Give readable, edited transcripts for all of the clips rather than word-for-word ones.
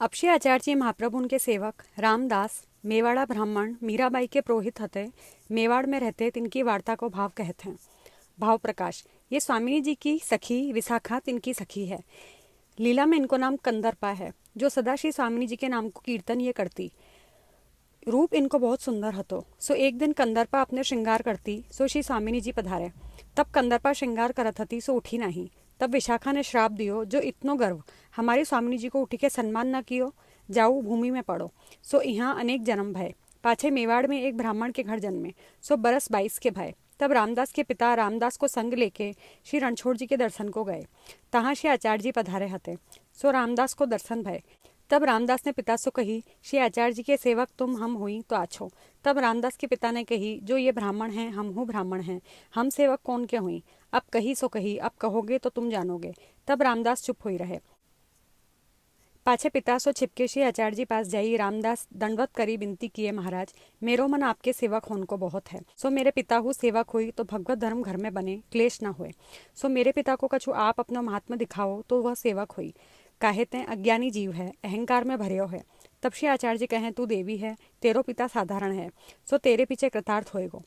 अपशे आचार्य महाप्रभु उनके सेवक रामदास मेवाड़ा ब्राह्मण मीराबाई के पुरोहित हते मेवाड़ में रहते तिनकी वार्ता को भाव कहते हैं। भाव प्रकाश। ये स्वामिनी जी की सखी विशाखा तिनकी सखी है। लीला में इनको नाम कंदर्पा है, जो सदा श्री स्वामिनी जी के नाम को कीर्तन ये करती। रूप इनको बहुत सुंदर हतो। सो एक दिन कंदर्पा अपने श्रृंगार करती, सो श्री स्वामिनी जी पधारे। तब कंदर्पा श्रृंगार करत हती, सो उठी नहीं। तब विशाखा ने श्राप दियो, जो इतनो गर्व हमारी स्वामिनी जी को उठी के सम्मान न कियो, जाऊ भूमि में पड़ो। सो यहाँ अनेक जन्म भय। पाछे मेवाड़ में एक ब्राह्मण के घर जन्मे, सो बरस 22 के भय। तब रामदास के पिता रामदास को संग लेके श्री रणछोड़ जी के दर्शन को गए। तहाँ श्री आचार्य जी पधारे हते। सो रामदास को दर्शन भय। तब रामदास ने पिता से कही, श्री आचार्य जी के सेवक तुम हम हुई तो आछो। तब रामदास के पिता ने कही, जो ये ब्राह्मण हैं हम हूँ ब्राह्मण हैं, हम सेवक कौन के हुई। अब कही सो कही, अब कहोगे तो तुम जानोगे। तब रामदास चुप हुई रहे। पाछे पिता सो छिपके श्री आचार्य जी पास जाई रामदास दंडवत करी विनती किए, महाराज मेरो मन आपके सेवक होन को बहुत है। सो मेरे पिता हूँ सेवक हुई तो भगवत धर्म घर में बने, क्लेश न हुए। सो मेरे पिता को कछु आप अपना महात्मा दिखाओ तो वह सेवक हुई। काहेते अज्ञानी जीव है, अहंकार में भर्यो है। तब श्री आचार्य जी कहें, तू देवी है, तेरो पिता साधारण है, सो तेरे पीछे कृतार्थ होएगो।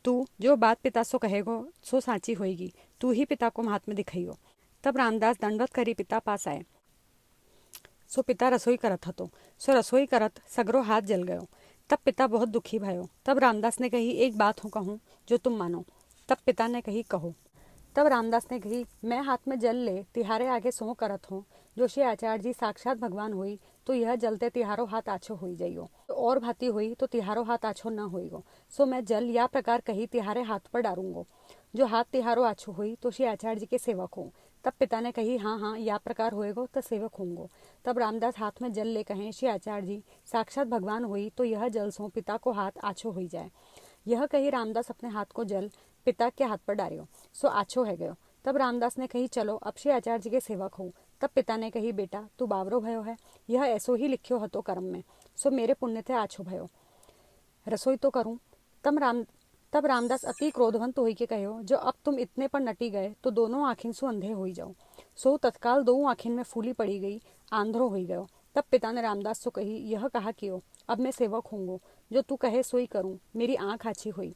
तू जो बात पिता सो कहेगो सो साची होएगी, तू ही पिता को महात्मा दिखाइयो। तब रामदास दंडवत करी पिता पास आए। सो पिता रसोई करत हतो। सो रसोई करत सगरो हाथ जल गयो। तब पिता बहुत दुखी भयो। तब रामदास ने कही, एक बात हो कहूँ जो तुम मानो। तब पिता ने कही, कहो। तब रामदास ने कही, मैं हाथ में जल ले तिहारे आगे सो करत हूँ, जो श्री आचार्य जी साक्षात भगवान हुई तो यह जलते तिहारो हाथ आछो हुई जाइयो, तो और भांति हुई तो तिहारो हाथ आछो न होइगो। सो मैं जल या प्रकार कही तिहारे हाथ पर डारूंगो, जो हाथ तिहारो आछो हुई तो श्री आचार्य जी के सेवक हूँ। तब पिता ने कही, हाँ हाँ या प्रकार होएगो तो सेवक होंगो। तब रामदास हाथ में जल ले कहें, श्री आचार्य जी साक्षात भगवान हुई तो यह जल सो पिता को हाथ आछो हुई जाए। यह कही रामदास अपने हाथ को जल पिता के हाथ पर डारियो, सो आछो है गयो। तब रामदास ने कही, चलो अब श्री आचार्य जी के सेवक हो। तब पिता ने कही, बेटा तू बावरो भयो है, यह ऐसो ही लिख्यो हतो कर्म में, सो मेरे पुण्य थे आछो भयो, रसोई तो करूं। तब रामदास अति क्रोधवंत होई के कहो, जो अब तुम इतने पर नटी गए तो दोनों आँखिन सो अंधे हो जाओ। सो तत्काल दो आँखिन में फूली पड़ी गई, आंध्रो हो गयो। तब पिता ने रामदास से कही, यह कहा कियो, अब मैं सेवक होंगो, जो तू कहे सोई करूं, मेरी आँख आछी हुई।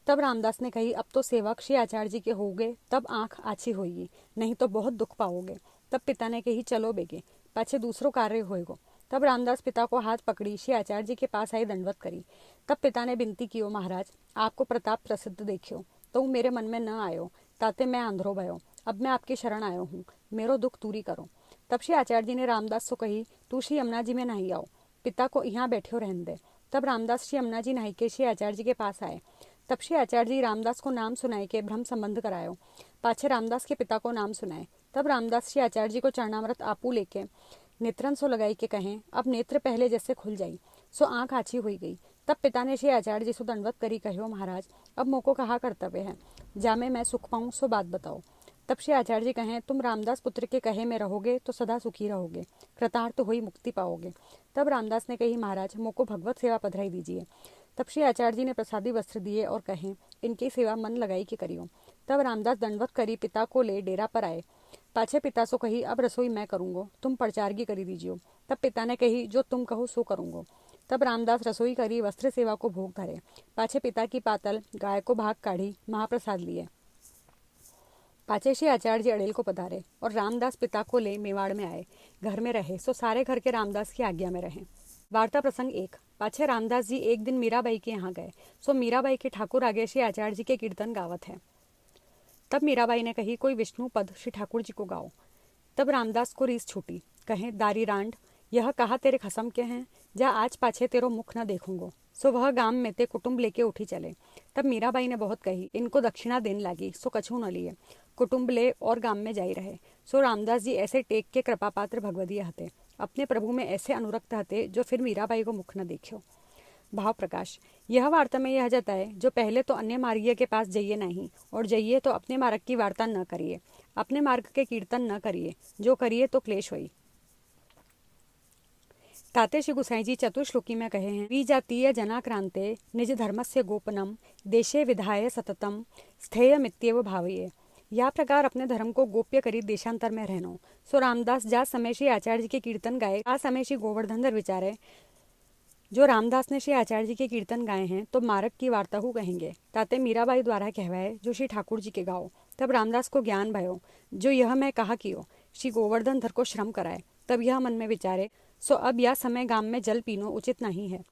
तब रामदास ने कही, अब तो सेवक श्री आचार्य जी के होगे तब आँख आछी होगी, नहीं तो बहुत दुख पाओगे। तब पिता ने कही, चलो बेगे, पाछे दूसरो कार्य होएगो। तब रामदास पिता को हाथ पकड़ी श्री आचार्य जी के पास आई दंडवत करी। तब पिता ने विनती कियो, महाराज आपको प्रताप प्रसिद्ध देखियो तो मेरे मन में न आयो, ताते मैं आंध्रो भयो, अब मैं आपकी शरण आयो हूँ, मेरो दुख दूरी करो। तब श्री आचार्य जी ने रामदास से कही, तू श्री यमुना जी में नहीं आओ, पिता को यहाँ बैठो रहने दे। तब रामदास श्री यमुना जी नहाई के श्री आचार्य जी के पास आए। तब श्री आचार्य जी रामदास को नाम सुनाए के ब्रह्म संबंध करायो। पाछे रामदास के पिता को नाम सुनाए। तब रामदास श्री आचार्य जी को चरणामृत आपू लेके नेत्रन सो लगाई के कहें, अब नेत्र पहले जैसे खुल जाई, सो आंख आछी हुई गई। तब पिता ने श्री आचार्य जी से दंडवत करी कहो, महाराज अब मोको कहा कर्तव्य है, जामे मैं सुख पाऊं सो बात बताओ। तब श्री आचार्य जी कहें, तुम रामदास पुत्र के कहे में रहोगे तो सदा सुखी रहोगे, कृतार्थ हुई मुक्ति पाओगे। तब रामदास ने कही, महाराज मोको भगवत सेवा पधराई दीजिए। तब श्री आचार्य जी ने प्रसादी वस्त्र दिए और कहें, इनकी सेवा मन लगाई के करियो। तब रामदास दंडवत करी पिता को ले डेरा पर आए। पाछे पिता सो कही, अब रसोई मैं करूंगो, तुम प्रचारगी करी दीजियो। तब पिता ने कही, जो तुम कहो सो करूंगो। तब रामदास रसोई करी वस्त्र सेवा को भोग धरे। पाछे पिता की पातल गाय को भाग काढ़ी महाप्रसाद लिए। पाछे श्री आचार्य जी अड़ेल को पधारे और रामदास पिता को ले मेवाड़ में आए, घर में रहे, सो सारे घर के रामदास की आज्ञा में रहे। वार्ता प्रसंग 1। पाछे रामदास जी एक दिन मीराबाई के यहाँ गए, सो मीराबाई के ठाकुर आगे श्री आचार्य जी के कीर्तन गावत है। तब मीराबाई ने कही, कोई विष्णु पद श्री ठाकुर जी को गाओ। तब रामदास को रीस छूटी, कहे, दारी रांड यह कहा तेरे खसम के हैं, जा आज पाछे तेरो मुख न देखूंगो। सो वह गांव में ते कुटुंब लेके उठी चले। तब मीराबाई ने बहुत कही, इनको दक्षिणा देन लागी, सो कछु न लिए, कुटुंब ले और गांव में जाई रहे। सो रामदास जी ऐसे टेक के कृपा पात्र भगवदीय हते, अपने प्रभु में ऐसे अनुरक्त हते, जो फिर मीराबाई को मुख न देखियो। भाव प्रकाश। यह वार्ता में यह जताए, जो पहले तो अन्य मार्गीय के पास जाइए नहीं, और जाइए तो अपने मार्ग की वार्ता न करिए, अपने मार्ग के कीर्तन न करिए, जो करिए तो क्लेश होई। ताते श्री गुसाई जी चतुश्लोकी में कहे हैं, विजातीय जनाक्रांते निज धर्मस्य गोपनम देशे विधाय सततम स्थेयमित्येव भावये। या प्रकार अपने धर्म को गोप्य करी देशांतर में रहनो। सो रामदास जा समय श्री आचार्य जी के कीर्तन गाए, आ समय श्री गोवर्धनधर विचारे जो रामदास ने श्री आचार्य जी के कीर्तन गाए हैं तो मार्ग की वार्ता हु कहेंगे। ताते मीराबाई द्वारा कहवाए जो श्री ठाकुर जी के गाओ। तब रामदास को ज्ञान भयो जो यह मैं कहा कियो, श्री गोवर्धन धर को श्रम कराए। तब यह मन में विचारे सो अब यह समय गाम में जल पीनो उचित नहीं है।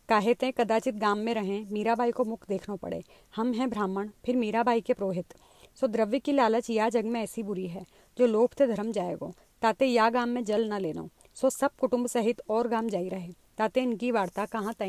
काहे ते कदाचित गाम में रहें, मीराबाई को मुख देखना पड़े। हम हैं ब्राह्मण, फिर मीराबाई के पुरोहित। सो द्रव्य की लालच या जग में ऐसी बुरी है जो लोभ थे धर्म जाएगो। ताते या गाम में जल न लेनो। सो सब कुटुंब सहित और गाम जाई रहे। ताते इनकी वार्ता कहाँ तई